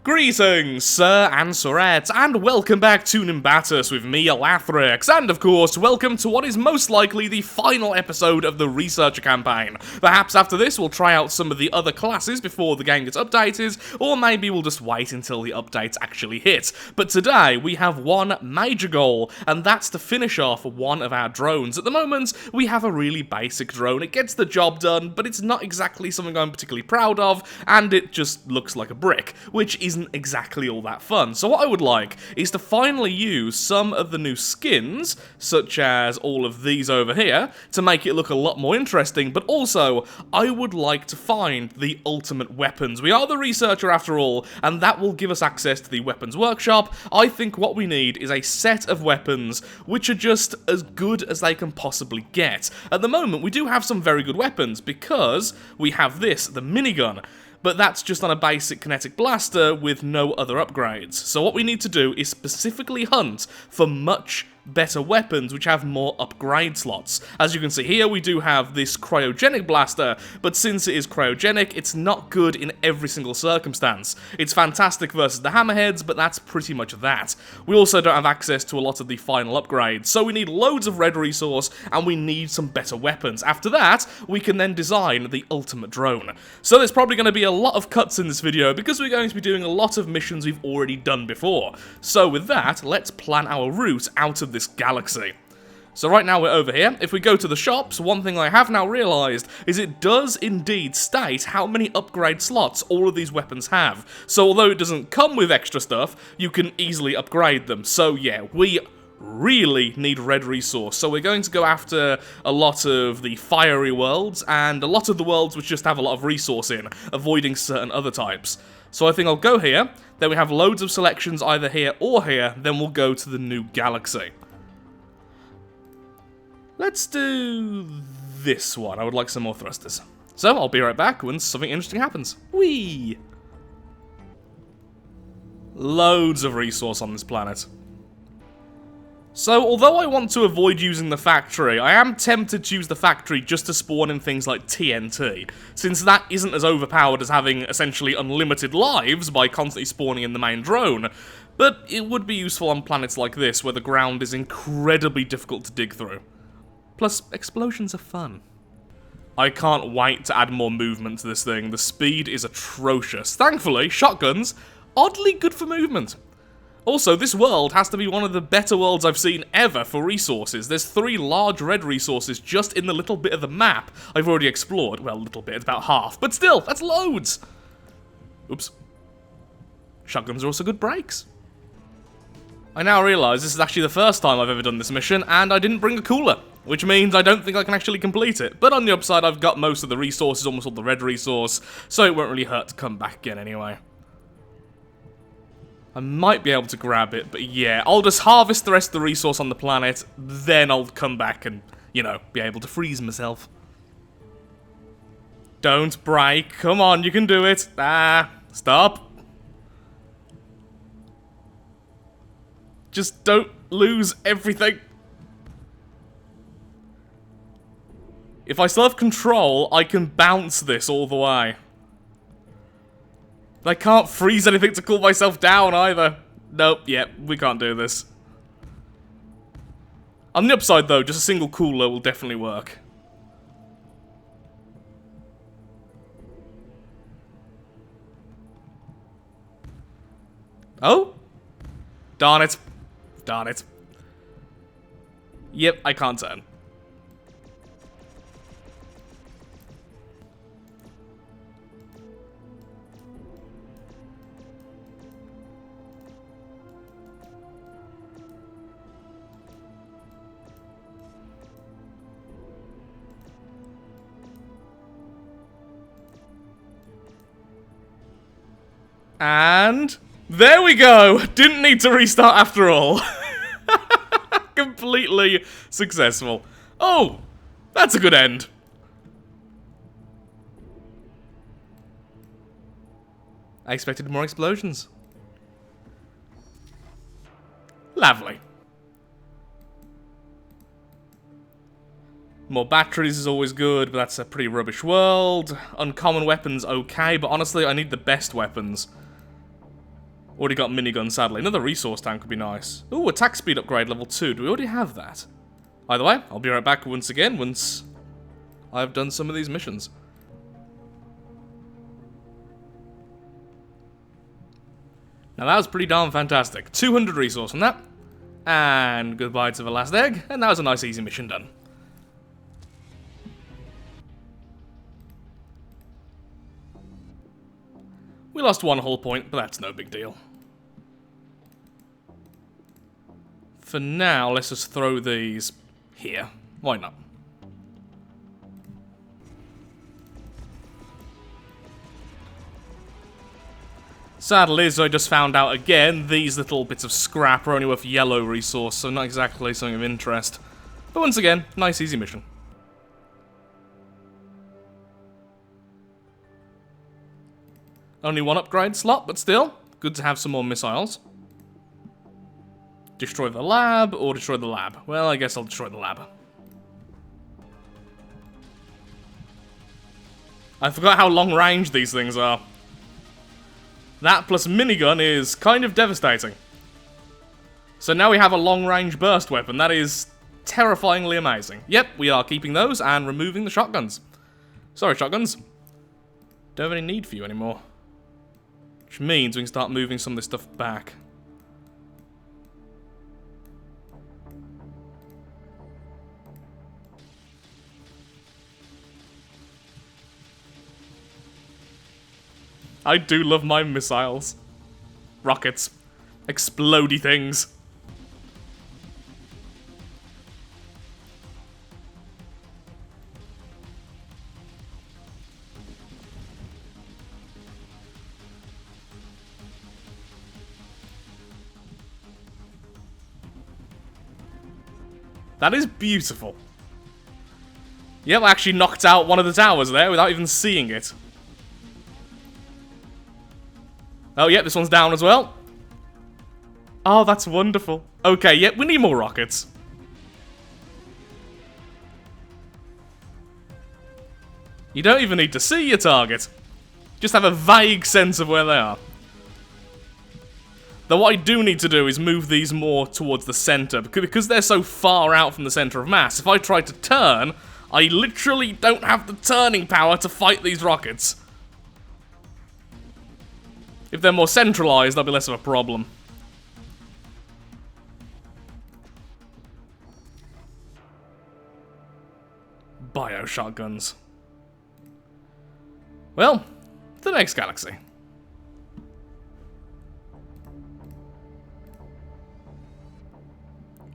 Greetings, sir and sirettes, and welcome back to Nimbatus with me, Ep4, and of course, welcome to what is most likely the final episode of the Researcher campaign. Perhaps after this we'll try out some of the other classes before the game gets updated, or maybe we'll just wait until the updates actually hit. But today, we have one major goal, and that's to finish off one of our drones. At the moment, we have a really basic drone. It gets the job done, but it's not exactly something I'm particularly proud of, and it just looks like a brick, which isn't exactly all that fun. So what I would like is to finally use some of the new skins, such as all of these over here, to make it look a lot more interesting, but also, I would like to find the ultimate weapons. We are the researcher after all, and that will give us access to the weapons workshop. I think what we need is a set of weapons which are just as good as they can possibly get. At the moment, we do have some very good weapons, because we have this, the minigun. But that's just on a basic kinetic blaster with no other upgrades. So what we need to do is specifically hunt for much better weapons which have more upgrade slots. As you can see here, we do have this cryogenic blaster, but since it is cryogenic, it's not good in every single circumstance. It's fantastic versus the hammerheads, but that's pretty much that. We also don't have access to a lot of the final upgrades, so we need loads of red resource, and we need some better weapons. After that, we can then design the ultimate drone. So there's probably going to be a lot of cuts in this video, because we're going to be doing a lot of missions we've already done before. So with that, let's plan our route out of this galaxy. So right now we're over here. If we go to the shops, one thing I have now realised is it does indeed state how many upgrade slots all of these weapons have. So although it doesn't come with extra stuff, you can easily upgrade them. So yeah, we really need red resource. So we're going to go after a lot of the fiery worlds and a lot of the worlds which just have a lot of resource in, avoiding certain other types. So I think I'll go here, then we have loads of selections either here or here, then we'll go to the new galaxy. Let's do this one. I would like some more thrusters. So I'll be right back when something interesting happens. Whee! Loads of resource on this planet. So, although I want to avoid using the factory, I am tempted to use the factory just to spawn in things like TNT, since that isn't as overpowered as having essentially unlimited lives by constantly spawning in the main drone, but it would be useful on planets like this where the ground is incredibly difficult to dig through. Plus, explosions are fun. I can't wait to add more movement to this thing. The speed is atrocious. Thankfully, shotguns, oddly good for movement. Also, this world has to be one of the better worlds I've seen ever for resources. There's 3 large red resources just in the little bit of the map I've already explored. Well, a little bit, it's about half, but still, that's loads! Oops. Shotguns are also good brakes. I now realise this is actually the first time I've ever done this mission, and I didn't bring a cooler, which means I don't think I can actually complete it. But on the upside, I've got most of the resources, almost all the red resource, so it won't really hurt to come back again anyway. I might be able to grab it, but yeah, I'll just harvest the rest of the resource on the planet, then I'll come back and, you know, be able to freeze myself. Don't break. Come on, you can do it. Ah, stop. Just don't lose everything. If I still have control, I can bounce this all the way. I can't freeze anything to cool myself down either. Nope, yep, we can't do this. On the upside though, just a single cooler will definitely work. Oh? Darn it. Darn it. Yep, I can't turn. And there we go! Didn't need to restart after all. Completely successful. Oh! That's a good end. I expected more explosions. Lovely. More batteries is always good, but that's a pretty rubbish world. Uncommon weapons, okay, but honestly, I need the best weapons. Already got minigun, sadly. Another resource tank would be nice. Ooh, attack speed upgrade level 2. Do we already have that? Either way, I'll be right back once again once I've done some of these missions. Now that was pretty darn fantastic. 200 resource on that. And goodbye to the last egg. And that was a nice easy mission done. We lost 1 hull point, but that's no big deal. For now, let's just throw these here. Why not? Sadly, as I just found out again, these little bits of scrap are only worth yellow resource, so not exactly something of interest. But once again, nice easy mission. Only 1 upgrade slot, but still, good to have some more missiles. Destroy the lab, or destroy the lab? Well, I guess I'll destroy the lab. I forgot how long range these things are. That plus minigun is kind of devastating. So now we have a long-range burst weapon. That is terrifyingly amazing. Yep, we are keeping those and removing the shotguns. Sorry, shotguns. Don't have any need for you anymore. Which means we can start moving some of this stuff back. I do love my missiles. Rockets. Explodey things. That is beautiful. Yep, I actually knocked out one of the towers there without even seeing it. Oh, yep, this one's down as well. Oh, that's wonderful. Okay, yep, we need more rockets. You don't even need to see your target. Just have a vague sense of where they are. Though what I do need to do is move these more towards the center, because they're so far out from the center of mass. If I try to turn, I literally don't have the turning power to fight these rockets. If they're more centralized, that'll be less of a problem. Bio shotguns. Well, the next galaxy.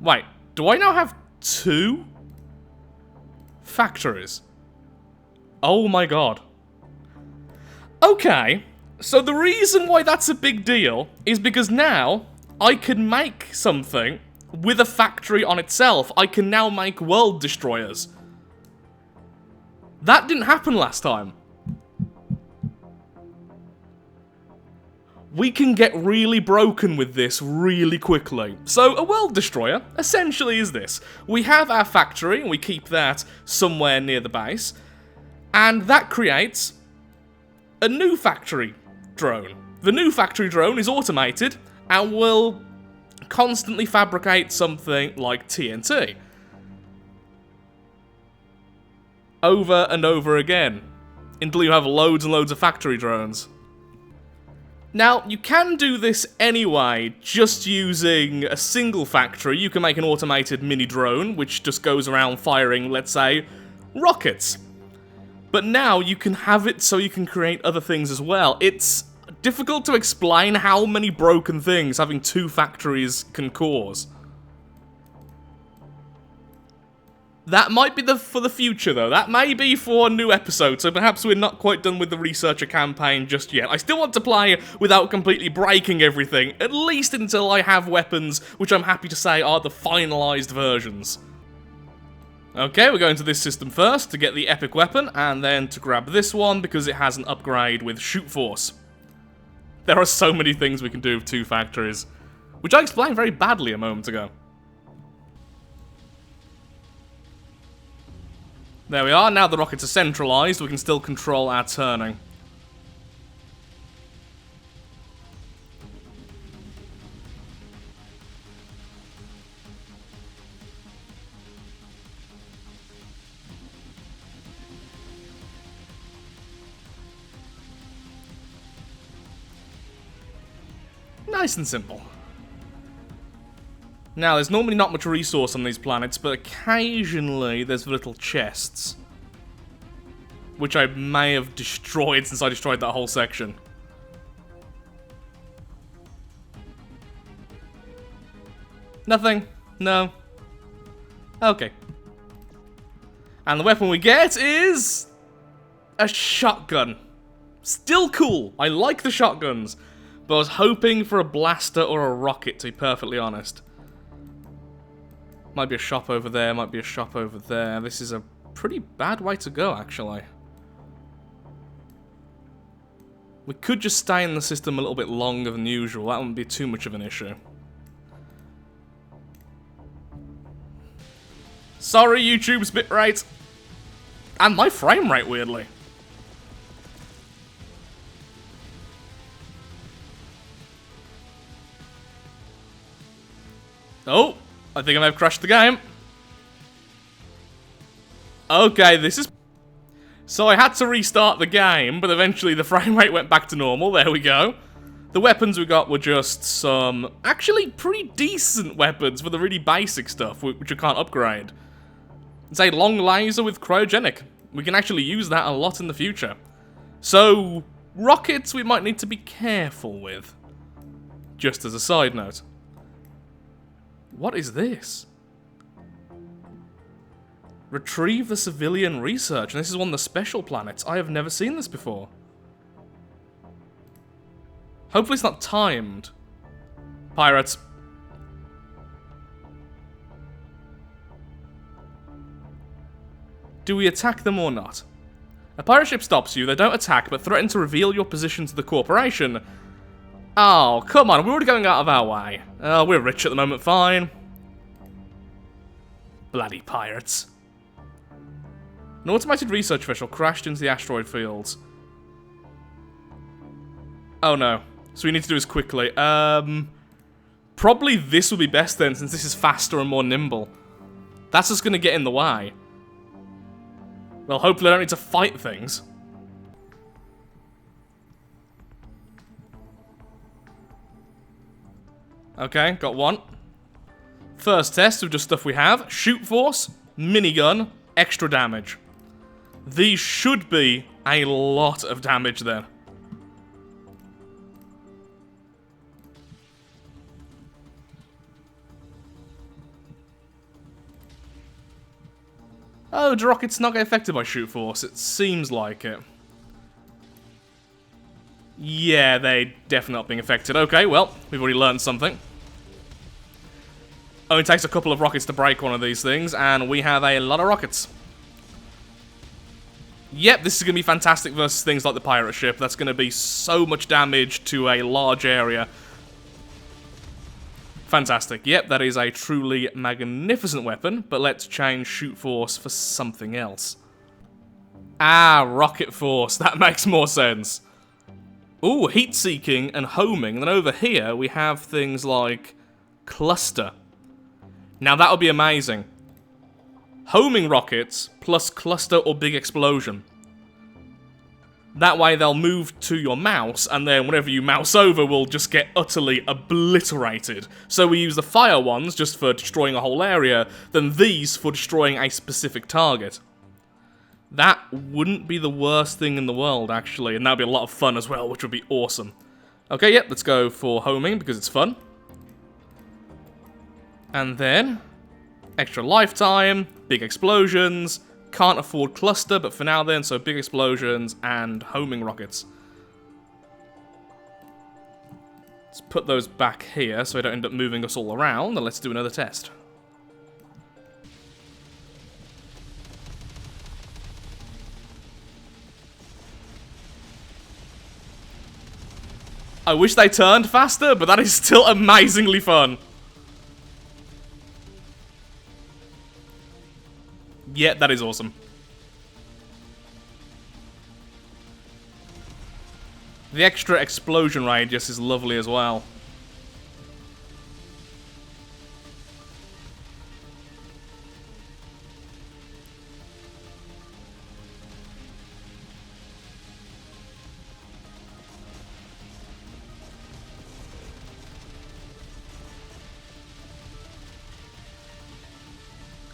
Wait, do I now have 2 factories? Oh my god. Okay, so the reason why that's a big deal is because now I can make something with a factory on itself. I can now make world destroyers. That didn't happen last time. We can get really broken with this really quickly. So a world destroyer essentially is this. We have our factory and we keep that somewhere near the base. And that creates a new factory drone. The new factory drone is automated and will constantly fabricate something like TNT. Over and over again. Until you have loads and loads of factory drones. Now, you can do this anyway, just using a single factory. You can make an automated mini-drone, which just goes around firing, let's say, rockets. But now, you can have it so you can create other things as well. It's difficult to explain how many broken things having 2 factories can cause. That might be for the future, though. That may be for a new episode, so perhaps we're not quite done with the researcher campaign just yet. I still want to play without completely breaking everything, at least until I have weapons, which I'm happy to say are the finalized versions. Okay, we're going to this system first to get the epic weapon, and then to grab this one because it has an upgrade with shoot force. There are so many things we can do with 2 factories, which I explained very badly a moment ago. There we are, now the rockets are centralized, we can still control our turning. Nice and simple. Now, there's normally not much resource on these planets, but occasionally there's little chests. Which I may have destroyed since I destroyed that whole section. Nothing? No? Okay. And the weapon we get is... a shotgun. Still cool. I like the shotguns. But I was hoping for a blaster or a rocket, to be perfectly honest. Might be a shop over there, might be a shop over there. This is a pretty bad way to go, actually. We could just stay in the system a little bit longer than usual. That wouldn't be too much of an issue. Sorry, YouTube's bitrate. And my frame rate, weirdly. Oh, I think I may have crashed the game. Okay, this is... So I had to restart the game, but eventually the frame rate went back to normal. There we go. The weapons we got were just some actually pretty decent weapons for the really basic stuff, which you can't upgrade. It's a long laser with cryogenic. We can actually use that a lot in the future. So, rockets we might need to be careful with. Just as a side note. What is this? Retrieve the civilian research, and this is one of the special planets. I have never seen this before. Hopefully it's not timed. Pirates. Do we attack them or not? A pirate ship stops you, they don't attack, but threaten to reveal your position to the corporation. Oh, come on, we're already going out of our way. We're rich at the moment, fine. Bloody pirates. An automated research vessel crashed into the asteroid fields. Oh no. So we need to do this quickly. Probably this would be best then, since this is faster and more nimble. That's just going to get in the way. Well, hopefully I don't need to fight things. Okay, got one. First test of just stuff we have. Shoot force, minigun, extra damage. These should be a lot of damage then. Oh, do rockets not get affected by shoot force? It seems like it. Yeah, they definitely not being affected. Okay, well, we've already learned something. Only takes a couple of rockets to break one of these things, and we have a lot of rockets. Yep, this is going to be fantastic versus things like the pirate ship. That's going to be so much damage to a large area. Fantastic. Yep, that is a truly magnificent weapon, but let's change shoot force for something else. Ah, rocket force. That makes more sense. Ooh, heat-seeking and homing. And then over here, we have things like cluster. Now, that would be amazing. Homing rockets plus cluster or big explosion. That way they'll move to your mouse, and then whatever you mouse over will just get utterly obliterated. So we use the fire ones just for destroying a whole area, then these for destroying a specific target. That wouldn't be the worst thing in the world, actually, and that would be a lot of fun as well, which would be awesome. Okay, yep, let's go for homing, because it's fun. And then, extra lifetime, big explosions, can't afford cluster, but for now then, so big explosions and homing rockets. Let's put those back here so they don't end up moving us all around, and let's do another test. I wish they turned faster, but that is still amazingly fun. Yeah, that is awesome. The extra explosion radius is lovely as well.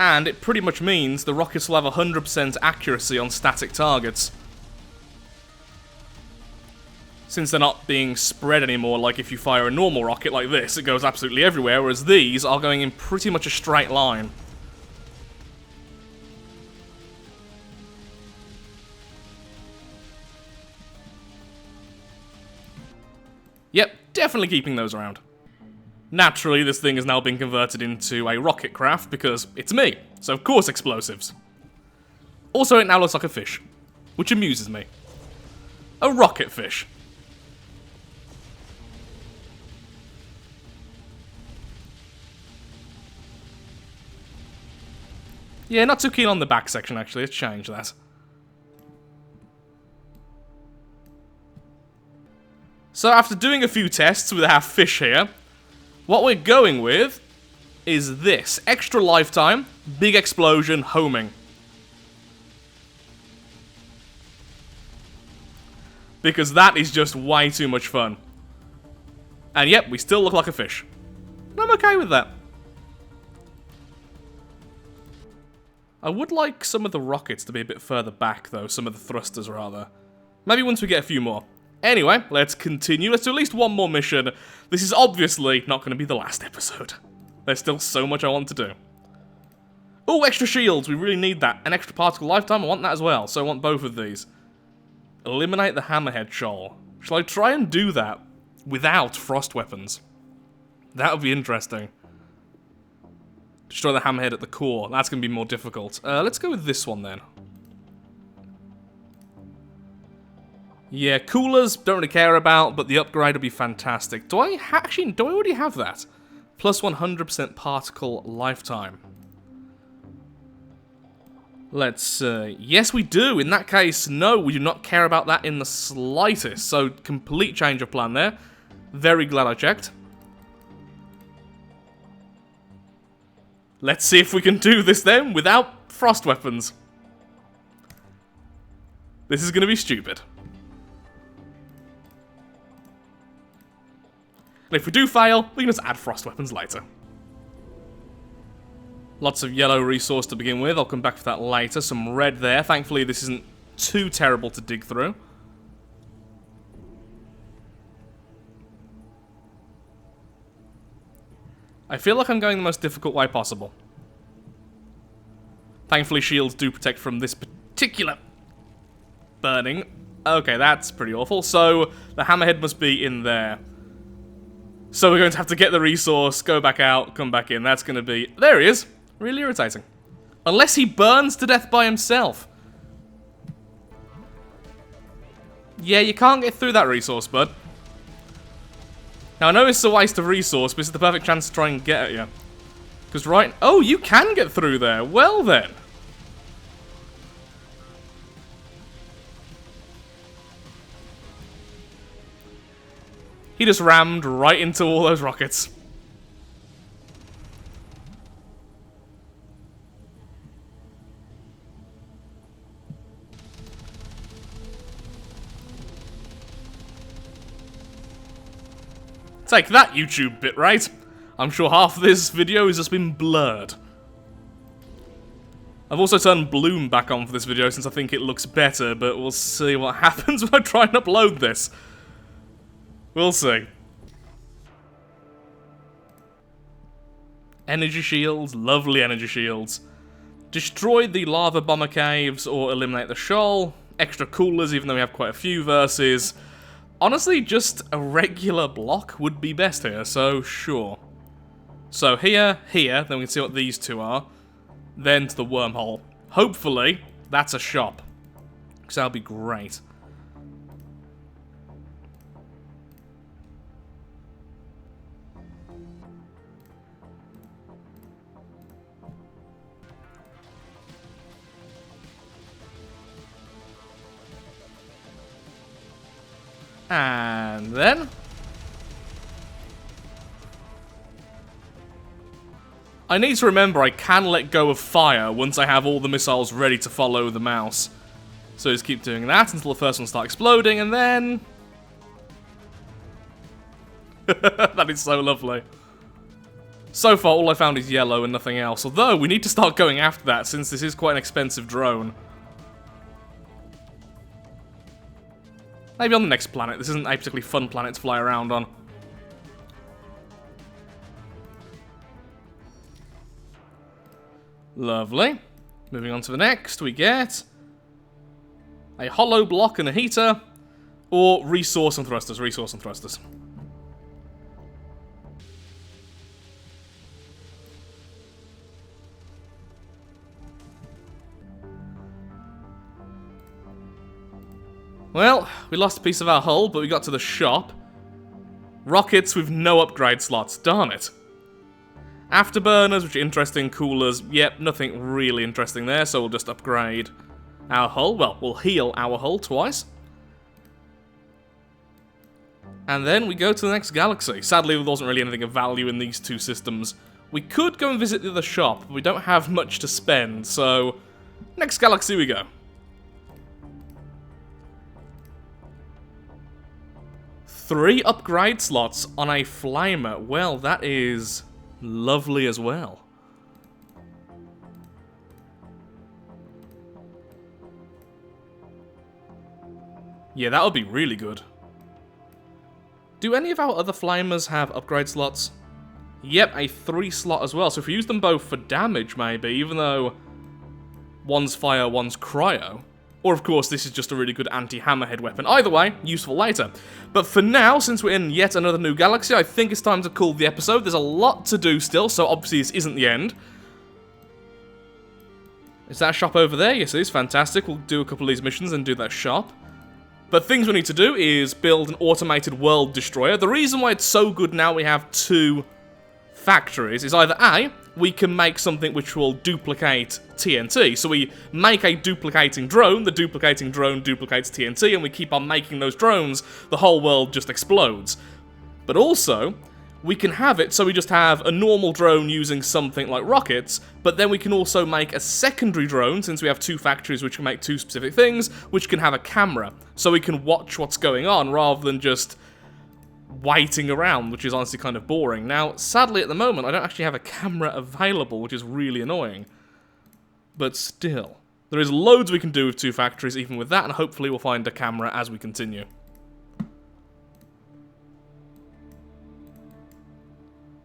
And it pretty much means the rockets will have 100% accuracy on static targets. Since they're not being spread anymore, like if you fire a normal rocket like this, it goes absolutely everywhere, whereas these are going in pretty much a straight line. Yep, definitely keeping those around. Naturally, this thing has now been converted into a rocket craft because it's me, so of course explosives. Also, it now looks like a fish, which amuses me. A rocket fish. Yeah, not too keen on the back section actually, let's change that. So after doing a few tests with our fish here, what we're going with is this. Extra lifetime, big explosion, homing. Because that is just way too much fun. And yep, we still look like a fish. I'm okay with that. I would like some of the rockets to be a bit further back though, some of the thrusters rather. Maybe once we get a few more. Anyway, let's continue. Let's do at least one more mission. This is obviously not going to be the last episode. There's still so much I want to do. Oh, extra shields. We really need that. An extra particle lifetime. I want that as well. So I want both of these. Eliminate the hammerhead shoal. Shall I try and do that without frost weapons? That would be interesting. Destroy the hammerhead at the core. That's going to be more difficult. Let's go with this one then. Yeah, coolers, don't really care about, but the upgrade would be fantastic. Do I already have that? Plus 100% particle lifetime. Let's see. Yes, we do. In that case, no, we do not care about that in the slightest. So, complete change of plan there. Very glad I checked. Let's see if we can do this then without frost weapons. This is going to be stupid. And if we do fail, we can just add frost weapons later. Lots of yellow resource to begin with. I'll come back for that later. Some red there. Thankfully, this isn't too terrible to dig through. I feel like I'm going the most difficult way possible. Thankfully, shields do protect from this particular burning. Okay, that's pretty awful. So, the hammerhead must be in there. So we're going to have to get the resource, go back out, come back in. That's going to be... There he is. Really irritating. Unless he burns to death by himself. Yeah, you can't get through that resource, bud. Now, I know it's a waste of resource, but it's the perfect chance to try and get at you. Because right... Oh, you can get through there. Well, then. He just rammed right into all those rockets. Take that, YouTube bitrate. I'm sure half of this video has just been blurred. I've also turned bloom back on for this video since I think it looks better, but we'll see what happens when I try and upload this. We'll see. Energy shields, lovely energy shields. Destroy the lava bomber caves or eliminate the shoal. Extra coolers, even though we have quite a few versus... Honestly, just a regular block would be best here, so sure. So here, then we can see what these two are. Then to the wormhole. Hopefully, that's a shop. Because that'll be great. And then... I need to remember I can let go of fire once I have all the missiles ready to follow the mouse. So just keep doing that until the first one starts exploding, and then... That is so lovely. So far, all I found is yellow and nothing else. Although, we need to start going after that, since this is quite an expensive drone. Maybe on the next planet. This isn't a particularly fun planet to fly around on. Lovely. Moving on to the next, we get a hollow block and a heater, or resource and thrusters, resource and thrusters. Well, we lost a piece of our hull, but we got to the shop. Rockets with no upgrade slots, darn it. Afterburners, which are interesting, coolers, yep, nothing really interesting there, so we'll just upgrade our hull. Well, we'll heal our hull twice. And then we go to the next galaxy. Sadly, there wasn't really anything of value in these two systems. We could go and visit the other shop, but we don't have much to spend, so next galaxy we go. 3 upgrade slots on a Flamer. Well, that is lovely as well. Yeah, that would be really good. Do any of our other Flamers have upgrade slots? Yep, a 3 slot as well. So if we use them both for damage, maybe, even though one's fire, one's cryo. Or, of course, this is just a really good anti-hammerhead weapon. Either way, useful later. But for now, since we're in yet another new galaxy, I think it's time to call the episode. There's a lot to do still, so obviously this isn't the end. Is that shop over there? Yes, it is. Fantastic. We'll do a couple of these missions and do that shop. But things we need to do is build an automated world destroyer. The reason why it's so good now we have 2 factories is either A, we can make something which will duplicate TNT. So we make a duplicating drone, the duplicating drone duplicates TNT, and we keep on making those drones, the whole world just explodes. But also, we can have it so we just have a normal drone using something like rockets, but then we can also make a secondary drone, since we have 2 factories which can make 2 specific things, which can have a camera, so we can watch what's going on rather than just waiting around, which is honestly kind of boring. Now, sadly at the moment, I don't actually have a camera available, which is really annoying. But still, there is loads we can do with 2 factories even with that, and hopefully we'll find a camera as we continue.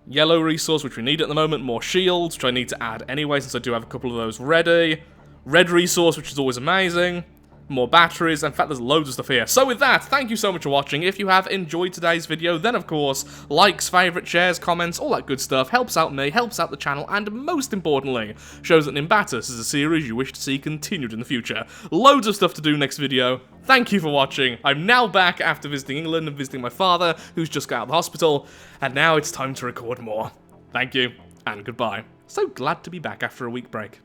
Yellow resource, which we need at the moment, more shields, which I need to add anyway, since I do have a couple of those ready. Red resource, which is always amazing. More batteries. In fact, there's loads of stuff here. So with that, thank you so much for watching. If you have enjoyed today's video, then of course, likes, favourites, shares, comments, all that good stuff helps out me, helps out the channel, and most importantly, shows that Nimbatus is a series you wish to see continued in the future. Loads of stuff to do next video. Thank you for watching. I'm now back after visiting England and visiting my father, who's just got out of the hospital, and now it's time to record more. Thank you, and goodbye. So glad to be back after a week break.